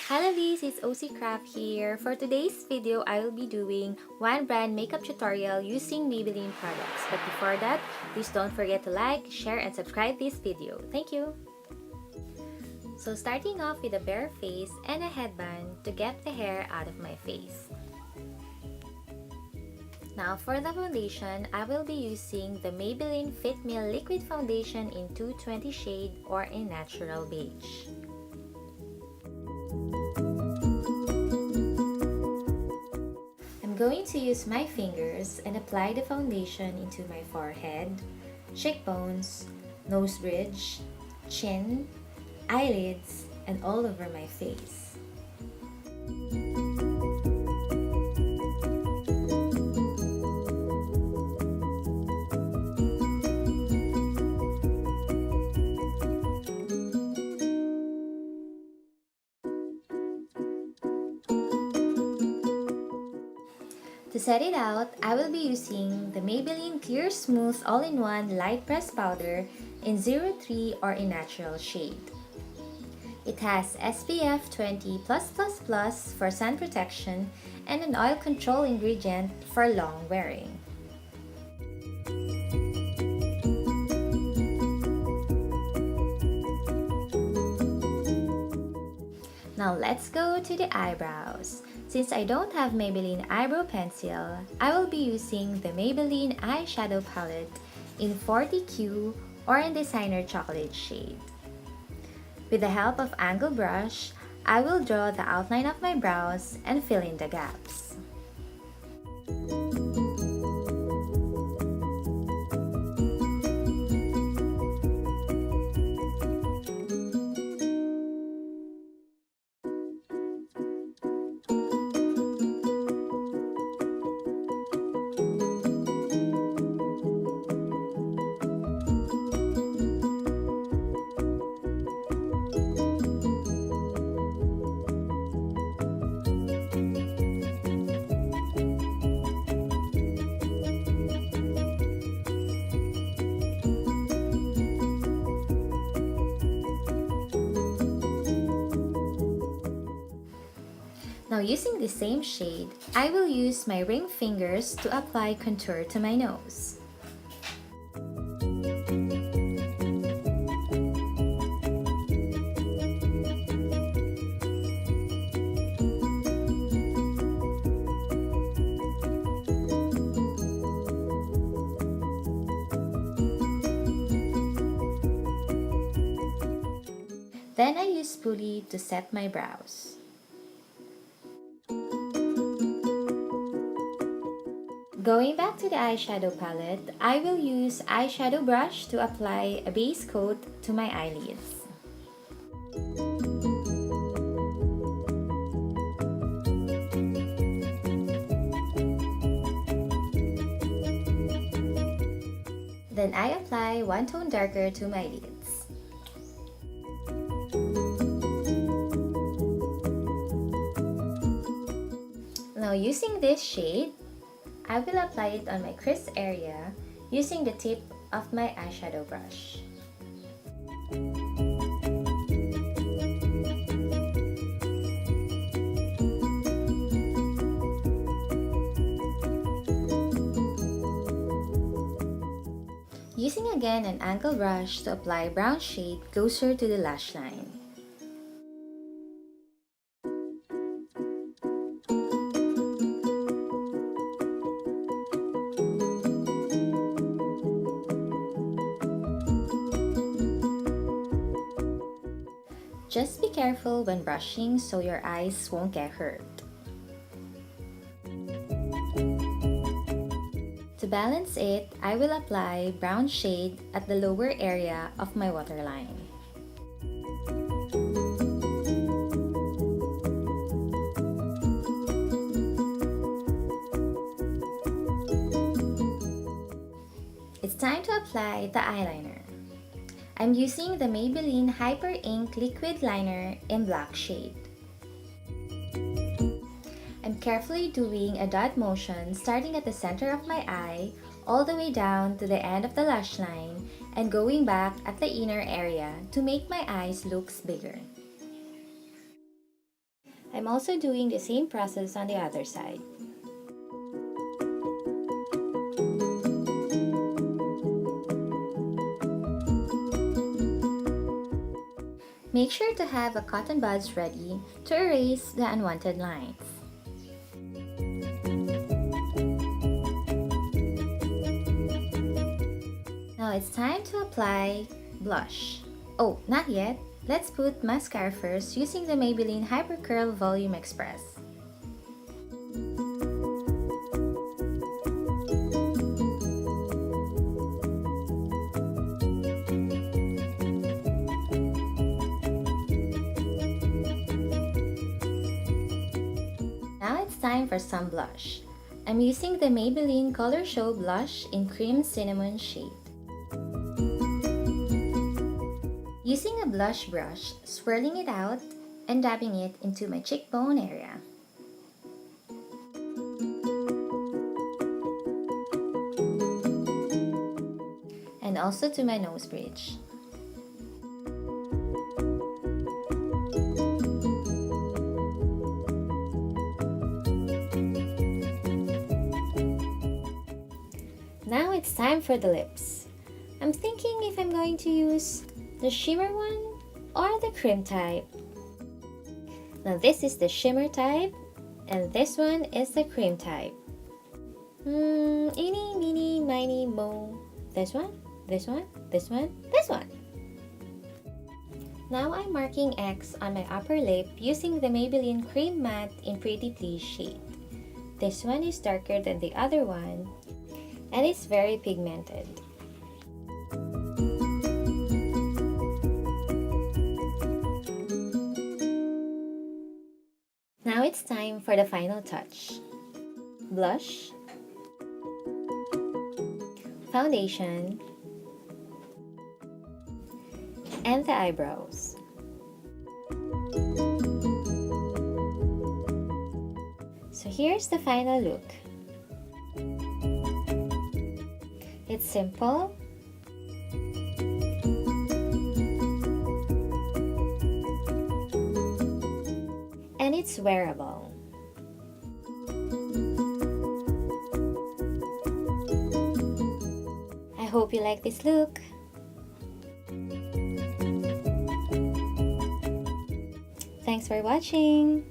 Hello Liz, it's OC Craft here. For today's video, I will be doing one brand makeup tutorial using Maybelline products. But before that, please don't forget to like, share, and subscribe this video. Thank you! So starting off with a bare face and a headband to get the hair out of my face. Now for the foundation, I will be using the Maybelline Fit Me Liquid Foundation in 220 shade or in natural beige. I'm going to use my fingers and apply the foundation into my forehead, cheekbones, nose bridge, chin, eyelids, and all over my face. To set it out, I will be using the Maybelline Clear Smooth All-in-One Light Press Powder in 03 or in natural shade. It has SPF 20+++ for sun protection and an oil control ingredient for long wearing. Now let's go to the eyebrows. Since I don't have Maybelline eyebrow pencil, I will be using the Maybelline Eyeshadow Palette in 40Q or in Designer Chocolate shade. With the help of angle brush, I will draw the outline of my brows and fill in the gaps. Now using the same shade, I will use my ring fingers to apply contour to my nose. Then I use spoolie to set my brows. Going back to the eyeshadow palette, I will use eyeshadow brush to apply a base coat to my eyelids. Then I apply one tone darker to my lids. Now using this shade, I will apply it on my crease area using the tip of my eyeshadow brush. Using again an angle brush to apply brown shade closer to the lash line. Just be careful when brushing so your eyes won't get hurt. To balance it, I will apply brown shade at the lower area of my waterline. It's time to apply the eyeliner. I'm using the Maybelline Hyper Ink Liquid Liner in black shade. I'm carefully doing a dot motion starting at the center of my eye all the way down to the end of the lash line and going back at the inner area to make my eyes look bigger. I'm also doing the same process on the other side. Make sure to have a cotton buds ready to erase the unwanted lines. Now it's time to apply blush. Oh, not yet. Let's put mascara first using the Maybelline Hyper Curl Volume Express. Now it's time for some blush. I'm using the Maybelline Color Show Blush in Cream Cinnamon shade. Using a blush brush, swirling it out and dabbing it into my cheekbone area. And also to my nose bridge. Now it's time for the lips. I'm thinking if I'm going to use the shimmer one or the cream type. Now this is the shimmer type and this one is the cream type. Eeny, meeny, miny, mo. This one, this one, this one, this one. Now I'm marking X on my upper lip using the Maybelline Cream Matte in Pretty Please shade. This one is darker than the other one and it's very pigmented. Now it's time for the final touch. Blush, foundation, and the eyebrows. So here's the final look. It's simple, and it's wearable. I hope you like this look. Thanks for watching.